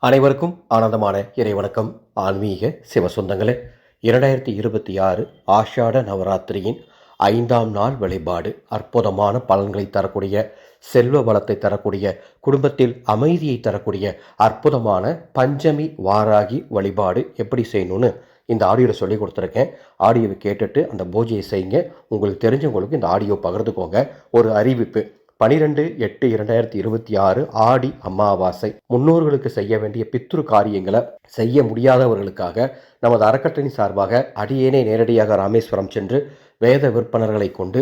அனைவருக்கும் ஆனந்தமான இறைவணக்கம். ஆன்மீக சிவசொந்தங்களே, 2026 ஆஷாட நவராத்திரியின் 5ஆம் நாள் வழிபாடு அற்புதமான பலன்களை தரக்கூடிய, செல்வ வளத்தை தரக்கூடிய, குடும்பத்தில் அமைதியை தரக்கூடிய அற்புதமான பஞ்சமி வாராகி வழிபாடு எப்படி செய்யணும்னு இந்த ஆடியோவில் சொல்லி கொடுத்துருக்கேன். ஆடியோவை கேட்டுட்டு அந்த பூஜையை செய்யுங்க. உங்களுக்கு தெரிஞ்சவங்களுக்கு இந்த ஆடியோ பகிர்ந்துக்கோங்க. ஒரு அறிவிப்பு: 12/8/2026 ஆடி அமாவாசை. முன்னோர்களுக்கு செய்ய வேண்டிய பித்ரு காரியங்களை செய்ய முடியாதவர்களுக்காக நமது அறக்கட்டளை சார்பாக அடியேனே நேரடியாக ராமேஸ்வரம் சென்று வேத விற்பனர்களை கொண்டு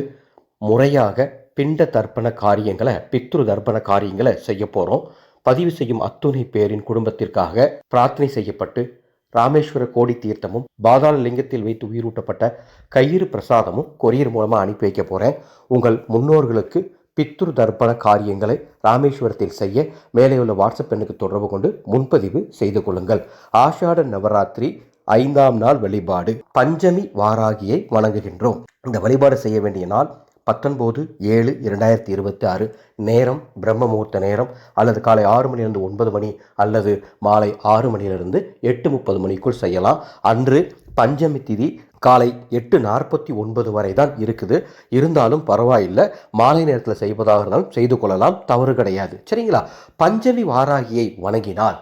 முறையாக பிண்ட தர்ப்பண காரியங்களை, பித்ரு தர்ப்பண காரியங்களை செய்ய போகிறோம். பதிவு செய்யும் அத்துணை பேரின் குடும்பத்திற்காக பிரார்த்தனை செய்யப்பட்டு ராமேஸ்வர கோடி தீர்த்தமும் பாதாள லிங்கத்தில் வைத்து உயிரூட்டப்பட்ட கயிறு பிரசாதமும் கொரியர் மூலமாக அனுப்பி வைக்க போகிறேன். உங்கள் முன்னோர்களுக்கு பித்ரு தர்ப்பண காரியங்களை ராமேஸ்வரத்தில் செய்ய மேலே உள்ள வாட்ஸ்அப் எண்ணுக்கு தொடர்பு கொண்டு முன்பதிவு செய்து கொள்ளுங்கள். ஆஷாட நவராத்திரி 5ஆம் நாள் வழிபாடு பஞ்சமி வாராகியை வணங்குகின்றோம். இந்த வழிபாடு செய்ய வேண்டிய நாள் 19/7/2026. நேரம் பிரம்ம முகூர்த்த நேரம், அல்லது காலை 6 மணிலிருந்து 9 மணி, அல்லது மாலை 6 மணிலிருந்து 8:30 மணிக்குள் செய்யலாம். அன்று பஞ்சமி திதி காலை 8:49 வரை தான் இருக்குது. இருந்தாலும் பரவாயில்லை, மாலை நேரத்தில் செய்வதாக இருந்தாலும் செய்து கொள்ளலாம், தவறு கிடையாது. சரிங்களா? பஞ்சமி வாராகியை வணங்கினால்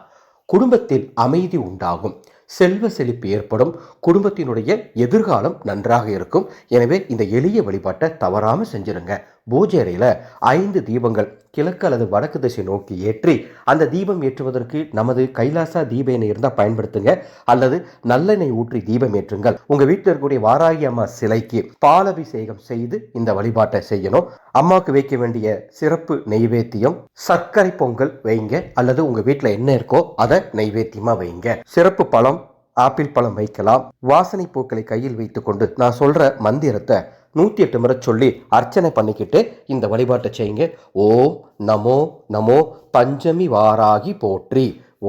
குடும்பத்தில் அமைதி உண்டாகும், செல்வ செழிப்பு ஏற்படும், குடும்பத்தினுடைய எதிர்காலம் நன்றாக இருக்கும். எனவே இந்த எளிய வழிபாட்டை தவறாமல் செஞ்சிருங்க. பூஜை அறையில் 5 தீபங்கள் கிழக்கு அல்லது வடக்கு திசை நோக்கி ஏற்றி, அந்த தீபம் ஏற்றுவதற்கு நமது கைலாசா தீப எண்ணெய் இருந்தால் பயன்படுத்துங்க, அல்லது நல்லெண்ணெய் ஊற்றி தீபம் ஏற்றுங்கள். உங்கள் வீட்டில் இருக்கக்கூடிய வாராகி அம்மா சிலைக்கு பாலபிஷேகம் செய்து இந்த வழிபாட்டை செய்யணும். அம்மாவுக்கு வைக்க வேண்டிய சிறப்பு நெய்வேத்தியம் சர்க்கரை பொங்கல் வைங்க, அல்லது உங்கள் வீட்டில் என்ன இருக்கோ அதை நெய்வேத்தியமாக வைங்க. சிறப்பு பழம், ஆப்பிள் பழம் வைக்கலாம். வாசனை பூக்களை கையில் வைத்துக்கொண்டு நான் சொல்கிற மந்திரத்தை 108 முறை சொல்லி அர்ச்சனை பண்ணிக்கிட்டு இந்த வழிபாட்டை செய்யுங்க. ஓம் நமோ நமோ பஞ்சமி வாராகி போற்றி,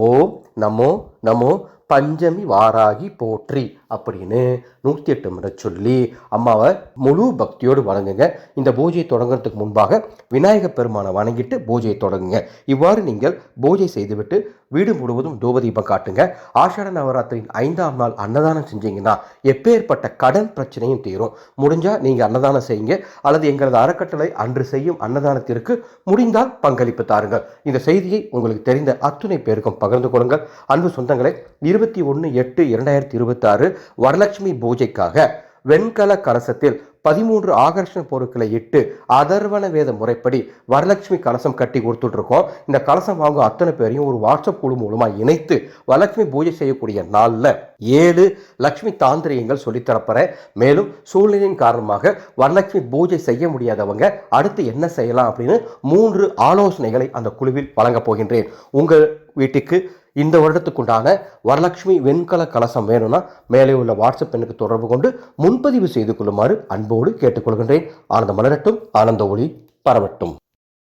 ஓம் நமோ நமோ பஞ்சமி வாராகி போற்றி அப்படின்னு 108 முறை சொல்லி அம்மாவை முழு பக்தியோடு வணங்குங்க. இந்த பூஜையை தொடங்குறதுக்கு முன்பாக விநாயகப் பெருமானை வணங்கிட்டு பூஜையை தொடங்குங்க. இவ்வாறு நீங்கள் பூஜை செய்துவிட்டு வீடு முழுவதும் தூபதீபம் காட்டுங்க. ஆஷாட நவராத்திரியின் 5ஆம் நாள் அன்னதானம் செஞ்சீங்கன்னா எப்பேற்பட்ட கடன் பிரச்சனையும் தீரும். முடிஞ்சால் நீங்கள் அன்னதானம் செய்யுங்க, அல்லது எங்களது அறக்கட்டளை அன்று செய்யும் அன்னதானத்திற்கு முடிந்தால் பங்களிப்பு தாருங்கள். இந்த செய்தியை உங்களுக்கு தெரிந்த அத்துணை பேருக்கும் பகிர்ந்து கொள்ளுங்கள். அன்பு சொந்தங்களை, 21/8/2026 வரலட்சுமி பூஜைக்காக வெண்கல கலசத்தில் 13 ஆகர்ஷண பொருட்களை இட்டு அதர்வன வேத முறைப்படி வரலட்சுமி கலசம் கட்டி கொடுத்துட்டு இருக்கோம். இந்த கலசம் வாங்கும் அத்தனை பேரையும் ஒரு வாட்ஸ்அப் குழு மூலமாக இணைத்து வரலட்சுமி பூஜை செய்யக்கூடிய நாளில் 7 லட்சுமி தாந்திரியங்கள் சொல்லித்தரப்போறேன். மேலும் சூழ்நிலையின் காரணமாக வரலட்சுமி பூஜை செய்ய முடியாதவங்க அடுத்து என்ன செய்யலாம் அப்படின்னு 3 ஆலோசனைகளை அந்த குழுவில் வழங்கப் போகின்றேன். உங்கள் வீட்டுக்கு இந்த வருடத்துக்குண்டான வரலட்சுமி வெண்கல கலசம் வேணும்னா மேலே உள்ள வாட்ஸ்அப் எண்ணுக்கு தொடர்பு கொண்டு முன்பதிவு செய்து கொள்ளுமாறு அன்போடு கேட்டுக்கொள்கின்றேன். ஆனந்த மலரட்டும், ஆனந்த ஒளி பரவட்டும்.